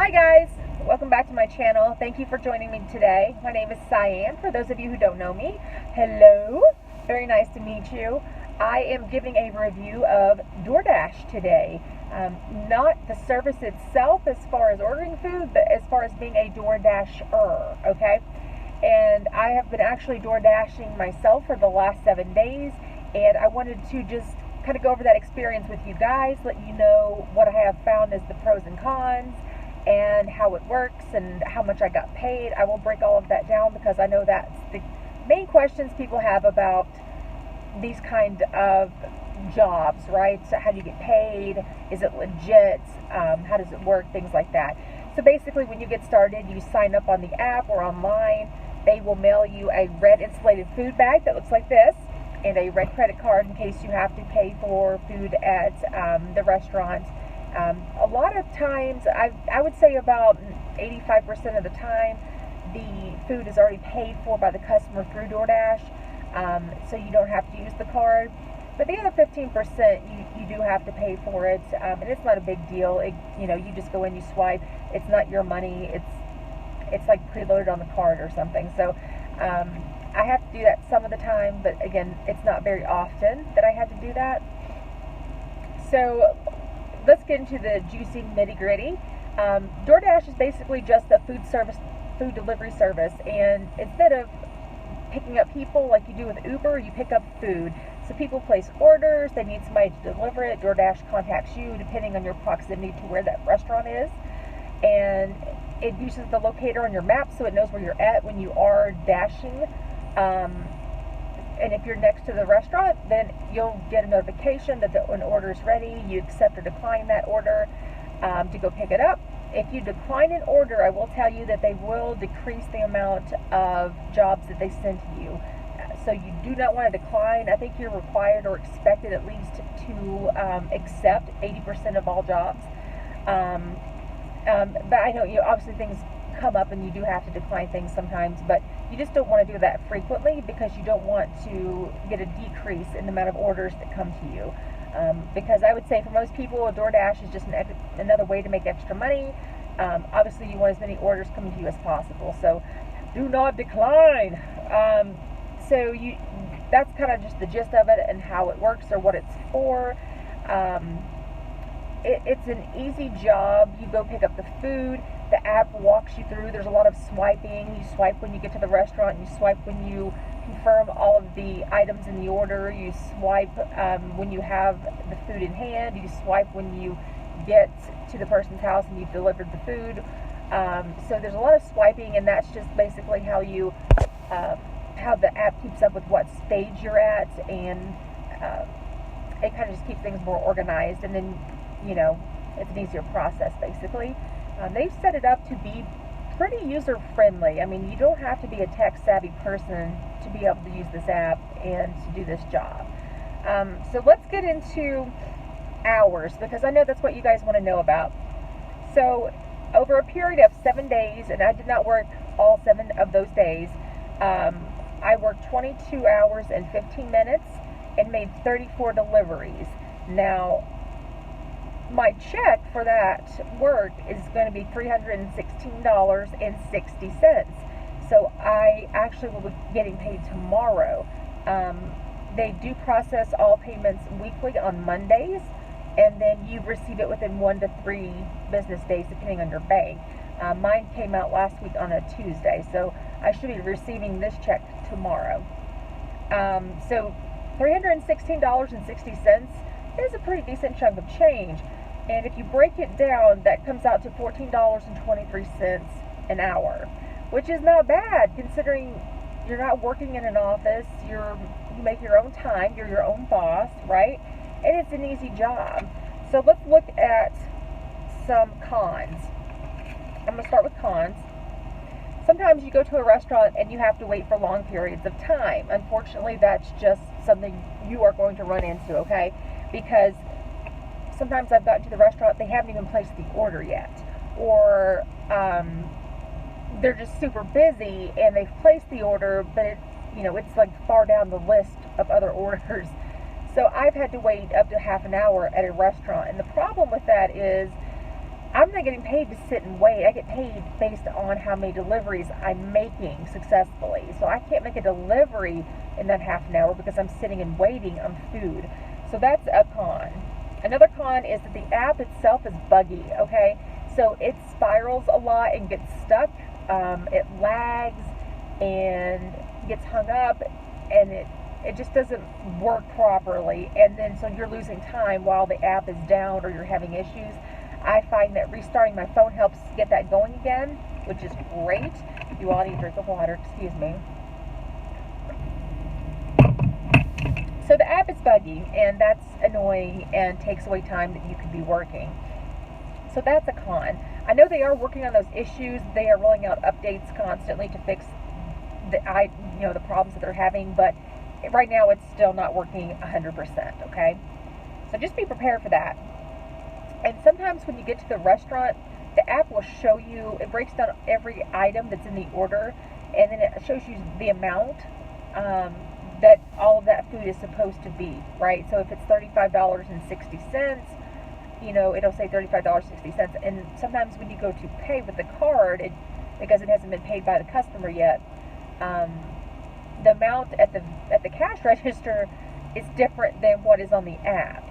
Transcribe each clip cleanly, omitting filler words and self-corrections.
Hi guys, welcome back to my channel. Thank you for joining me today. My name is Cyan. For those of you who don't know me, hello. Very nice to meet you. I am giving a review of DoorDash today. Not the service itself as far as ordering food, but as far as being a DoorDasher, okay? And I have been actually DoorDashing myself for the last 7 days, and I wanted to just kind of go over that experience with you guys, let you know what I have found as the pros and cons, and how it works, and how much I got paid. I will break all of that down because I know that's the main questions people have about these kind of jobs, right? So how do you get paid? Is it legit? How does it work? Things like that. So basically, when you get started, you sign up on the app or online. They will mail you a red insulated food bag that looks like this, and a red credit card in case you have to pay for food at the restaurant. A lot of times, I would say about 85% of the time, the food is already paid for by the customer through DoorDash, so you don't have to use the card. But the other 15%, you do have to pay for it, and it's not a big deal. You just go in, you swipe. It's not your money. It's like preloaded on the card or something. So I have to do that some of the time, but again, it's not very often that I had to do that. So let's get into the juicy nitty-gritty. DoorDash is basically just a food delivery service, and instead of picking up people like you do with Uber, you pick up food. So people place orders, they need somebody to deliver it. DoorDash contacts you depending on your proximity to where that restaurant is, and it uses the locator on your map so it knows where you're at when you are dashing. And if you're next to the restaurant, then you'll get a notification that an order is ready. You accept or decline that order to go pick it up. If you decline an order, I will tell you that they will decrease the amount of jobs that they send to you. So you do not want to decline. I think you're required or expected at least to accept 80% of all jobs. But I know obviously things come up and you do have to decline things sometimes, but you just don't want to do that frequently because you don't want to get a decrease in the amount of orders that come to you. Because I would say for most people, DoorDash is just another way to make extra money. Obviously, you want as many orders coming to you as possible, so do not decline. That's kind of just the gist of it and how it works or what it's for. It's an easy job. You go pick up the food. The app walks you through. There's a lot of swiping. You swipe when you get to the restaurant. You swipe when you confirm all of the items in the order. You swipe when you have the food in hand. You swipe when you get to the person's house and you've delivered the food. So there's a lot of swiping, and that's just basically how the app keeps up with what stage you're at, and it kind of just keeps things more organized, and then it's an easier process basically. They've set it up to be pretty user-friendly. I mean, you don't have to be a tech-savvy person to be able to use this app and to do this job. So let's get into hours, because I know that's what you guys want to know about. So over a period of 7 days, and I did not work all 7 of those days, I worked 22 hours and 15 minutes and made 34 deliveries. Now, my check for that work is going to be $316.60. So I actually will be getting paid tomorrow. They do process all payments weekly on Mondays, and then you receive it within 1 to 3 business days depending on your bank. Mine came out last week on a Tuesday, so I should be receiving this check tomorrow. So $316.60 is a pretty decent chunk of change. And if you break it down, that comes out to $14.23 an hour, which is not bad considering you're not working in an office. You make your own time. You're your own boss, right? And it's an easy job. So let's look at some cons. I'm going to start with cons. Sometimes you go to a restaurant and you have to wait for long periods of time. Unfortunately, that's just something you are going to run into, okay? Because sometimes I've gotten to the restaurant, they haven't even placed the order yet. Or they're just super busy and they've placed the order, but it's like far down the list of other orders. So I've had to wait up to half an hour at a restaurant. And the problem with that is I'm I'm not getting paid to sit and wait. I get paid based on how many deliveries I'm making successfully. So I can't make a delivery in that half an hour because I'm sitting and waiting on food. So that's a con. Another con is that the app itself is buggy, okay? So it spirals a lot and gets stuck. It lags and gets hung up, and it just doesn't work properly. And then so you're losing time while the app is down or you're having issues. I find that restarting my phone helps get that going again, which is great. You all need a drink of water, excuse me. So the app is buggy, and that's annoying and takes away time that you could be working. So that's a con. I know they are working on those issues. They are rolling out updates constantly to fix the problems that they're having, but right now it's still not working 100%, okay? So just be prepared for that. And sometimes when you get to the restaurant, the app will show you, it breaks down every item that's in the order, and then it shows you the amount that all of that food is supposed to be, right? So if it's $35.60, it'll say $35.60. And sometimes when you go to pay with the card, because it hasn't been paid by the customer yet, the amount at the cash register is different than what is on the app.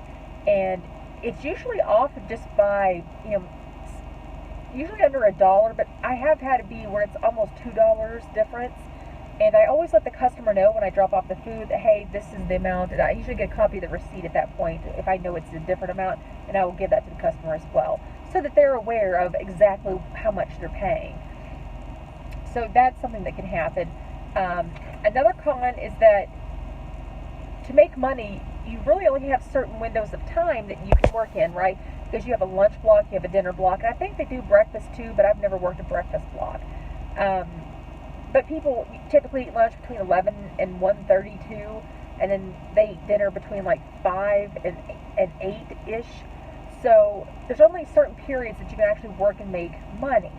And it's usually off just by, usually under $1, but I have had it be where it's almost $2 difference. And I always let the customer know when I drop off the food that, hey, this is the amount. And I usually get a copy of the receipt at that point if I know it's a different amount, and I will give that to the customer as well, so that they're aware of exactly how much they're paying. So that's something that can happen. Another con is that to make money, you really only have certain windows of time that you can work in, right? Because you have a lunch block, you have a dinner block, and I think they do breakfast too, but I've never worked a breakfast block. But people typically eat lunch between 11 and 1:32, and then they eat dinner between like 5 and 8-ish. So there's only certain periods that you can actually work and make money.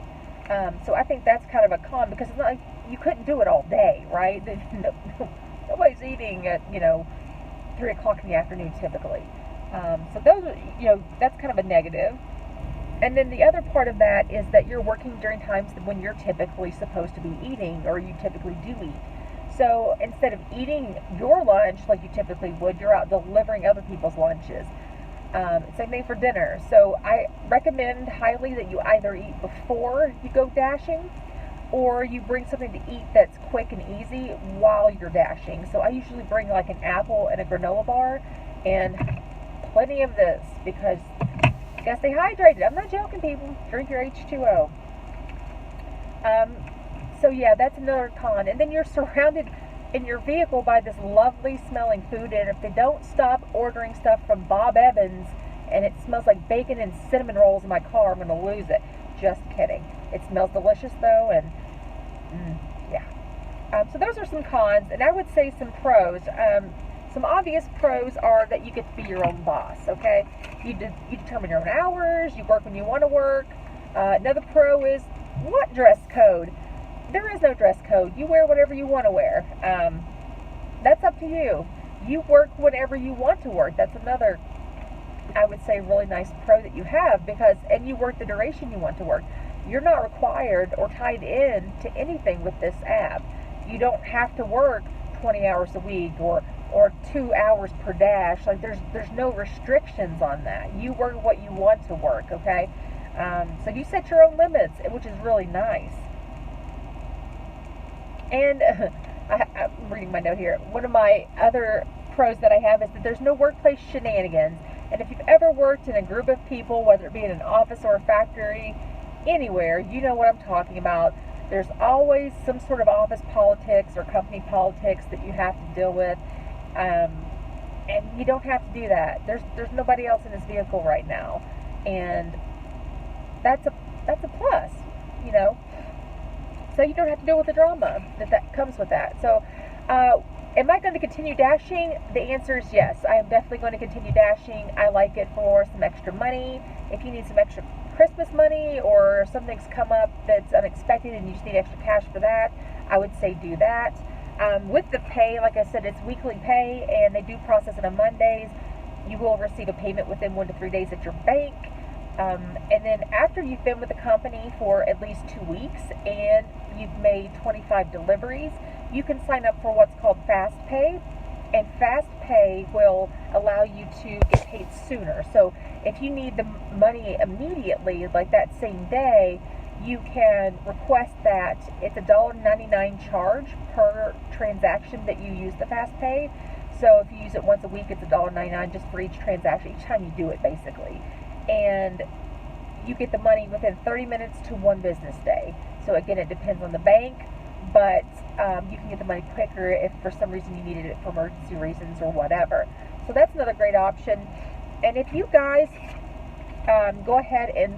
So I think that's kind of a con, because it's not like you couldn't do it all day, right? Nobody's eating at 3 o'clock in the afternoon typically. So those are, that's kind of a negative. And then the other part of that is that you're working during times when you're typically supposed to be eating, or you typically do eat. So instead of eating your lunch like you typically would, you're out delivering other people's lunches. Same thing for dinner. So I recommend highly that you either eat before you go dashing, or you bring something to eat that's quick and easy while you're dashing. So I usually bring like an apple and a granola bar, and plenty of this, because you gotta stay hydrated. I'm not joking, people. Drink your H2O. So yeah, that's another con. And then you're surrounded in your vehicle by this lovely smelling food, and if they don't stop ordering stuff from Bob Evans and it smells like bacon and cinnamon rolls in my car, I'm going to lose it. Just kidding. It smells delicious though, and yeah. So those are some cons, and I would say some pros. Some obvious pros are that you get to be your own boss, okay? You determine your own hours, you work when you want to work. Another pro is, what dress code? There is no dress code. You wear whatever you want to wear. That's up to you. You work whenever you want to work. That's another, I would say, really nice pro that you have, and you work the duration you want to work. You're not required or tied in to anything with this app. You don't have to work 20 hours a week or 2 hours per dash. Like there's no restrictions on that. You work what you want to work, okay? So you set your own limits, which is really nice. And I'm reading my note here. One of my other pros that I have is that there's no workplace shenanigans. And if you've ever worked in a group of people, whether it be in an office or a factory, anywhere, you know what I'm talking about. There's always some sort of office politics or company politics that you have to deal with. And you don't have to do that. There's nobody else in this vehicle right now. And that's a plus, So you don't have to deal with the drama that comes with that. So, am I going to continue dashing? The answer is yes. I am definitely going to continue dashing. I like it for some extra money. If you need some extra Christmas money, or something's come up that's unexpected and you just need extra cash for that, I would say do that. With the pay, like I said, it's weekly pay, and they do process it on Mondays. You will receive a payment within 1 to 3 days at your bank. And then after you've been with the company for at least 2 weeks and you've made 25 deliveries, you can sign up for what's called Fast Pay. And Fast Pay will allow you to get paid sooner. So if you need the money immediately, like that same day, you can request that. It's a $1.99 charge per transaction that you use the Fast Pay. So if you use it once a week, it's $1.99 just for each transaction, each time you do it, basically. And you get the money within 30 minutes to 1 business day. So again, it depends on the bank, but you can get the money quicker if for some reason you needed it for emergency reasons or whatever. So that's another great option. And if you guys go ahead and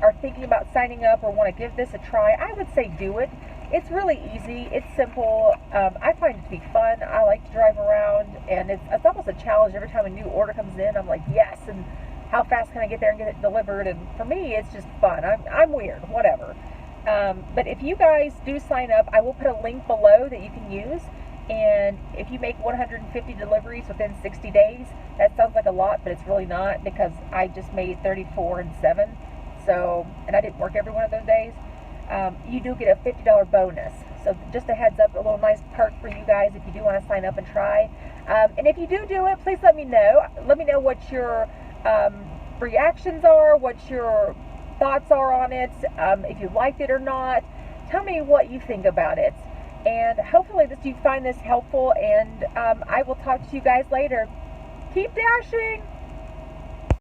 are thinking about signing up or want to give this a try, I would say do it. It's really easy. It's simple. I find it to be fun. I like to drive around, and it's almost a challenge every time a new order comes in. I'm like, yes, and how fast can I get there and get it delivered? And for me, it's just fun. I'm weird, whatever. But if you guys do sign up, I will put a link below that you can use. And if you make 150 deliveries within 60 days, that sounds like a lot, but it's really not, because I just made 34 in 7. So, and I didn't work every one of those days. You do get a $50 bonus. So just a heads up, a little nice perk for you guys if you do want to sign up and try. And if you do it, please let me know. Let me know what your reactions are, what your thoughts are on it, if you liked it or not. Tell me what you think about it. And hopefully you find this helpful, and I will talk to you guys later. Keep dashing!